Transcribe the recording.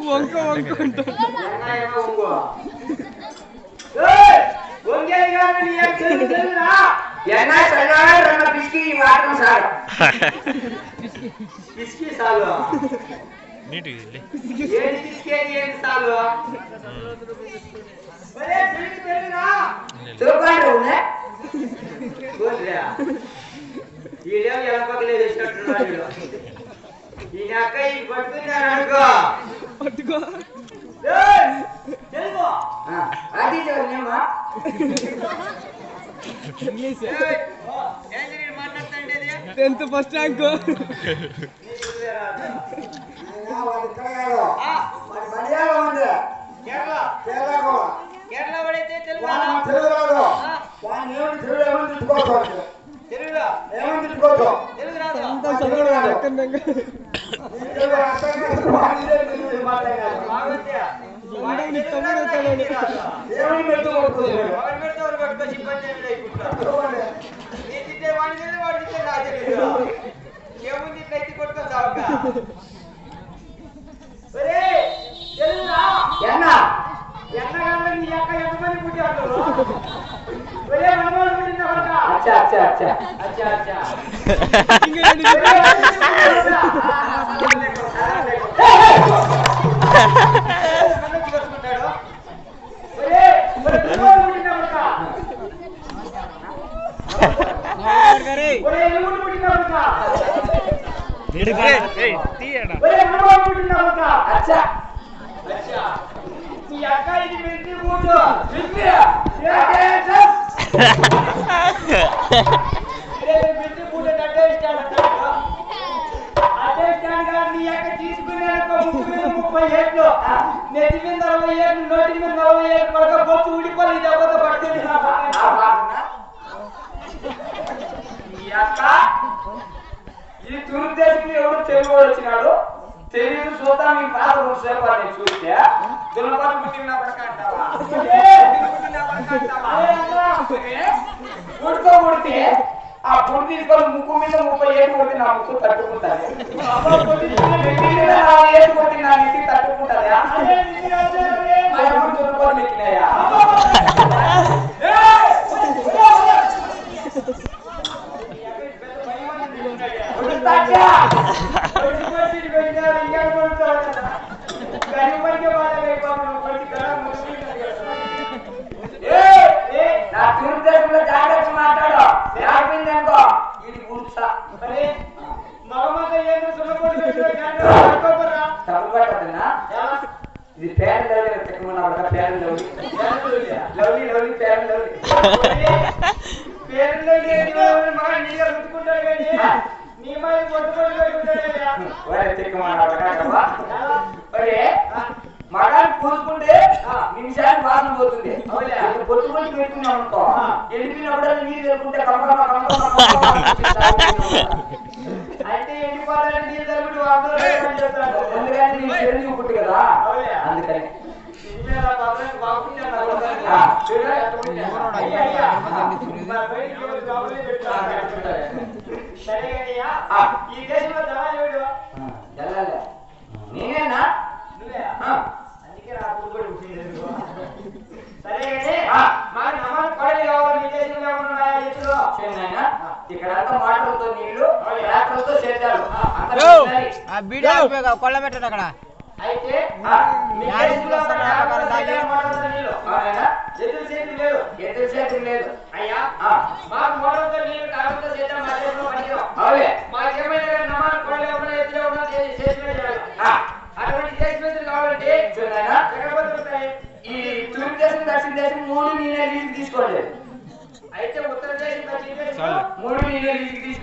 వంక వంక ఈడేమో ఎలా పక్కలేదు ఇచ్చినట్టున్నాడు ఈయన అక్క ఈ పట్టుకున్నాడు అనుకో పట్టుకో అది టెన్త్ ఫస్ట్ ర్యాంక్ కేరళ పడైతే తెలుగు ఏముంది ఇట్లయితే కొట్టుకొని ఎన్నగంటే నీ అక్క ఎంతమంది పుట్టాడు अच्छा अच्छा अच्छा अच्छा अच्छा अच्छा अच्छा నీ అక్క ఇది మిలిటరీ బూట్ మిలిటరీ బూట్ అడ్డే ఇస్తాడు నీ అక్క తీసుకునే 30 ఏళ్ళు నెత్తి మీద 60 ఏళ్ళు నోటి మీద 40 ఏళ్ళు పడక బొచ్చు ఊడిపోయి దెబ్బతో పడుతుంది నీ అక్క ఈ తూర్పు దేశం ఎవరు తెలుగు వచ్చినాడు తెలియదు చూద్దాం మీ పాత సేపాన్ని చూస్తే దున్నపాటు పుట్టినప్పుడు అంటావా ఉడుకో ఉడితే ఆ పుడి తీసుకొని ముక్కు మీద 30 ఏళ్ళు కొట్టి నా ముక్కు తట్టుకుంటుంది ఏళ్ళు కొట్టి నా ఇంటికి తట్టుకుంటుంది దున్నపాటు ఎక్కినాయా జాగ్రత్త మాట్లాడు లేకపోయిందనుకో ఇది కూర్చా ఇది పేరు చెక్కమన్నా పేరు లవ్లీ లవ్లీ పేరు లవ్లీ పేరు గుర్తుకుంటాడు కానీ నీ మరి మగాన్ని పూసుకుంటే నిమిషానికి వాసన పోతుంది పొట్టు పొట్టి పెట్టుకున్నాం అనుకో ఎండిపోయినప్పుడు నీళ్ళు తెలుకుంటే అయితే ఎండిపోతాడని నీళ్ళు తెలుపుడు ఎందుకంటే నీ చిరంజీవి పుట్టి కదా అందుకని ఈ దేశంలో నేనేనా అందుకే నా కూతురు సరే మాకు నమ్మకం కొడలు కావాలి మీ దేశంలో ఏమన్నాయా ఎత్తులో ఇక్కడంతా మాటలతో నీళ్లు రాత్రులతో చేద్దాలు కొల్ల పెట్టండి అక్కడ అయితే ఎదురు చేతులు లేదు అయ్యా మాకు మోడలతో నీళ్లు కాలంతో చేద్దాం మా దేశంలో పనికిరాం మాకేమైనా నమ్మకం కొడలు ఏమన్నా ఎత్తులో ఉన్నా చేసి అటువంటి దేశం కావాలంటే ఈ తూర్పు దేశం దక్షిణ దేశం 3 నీళ్ళ లీజుకి తీసుకోలేదు అయితే ఉత్తర దేశం 3 నీళ్ళ లీజుకి తీసుకో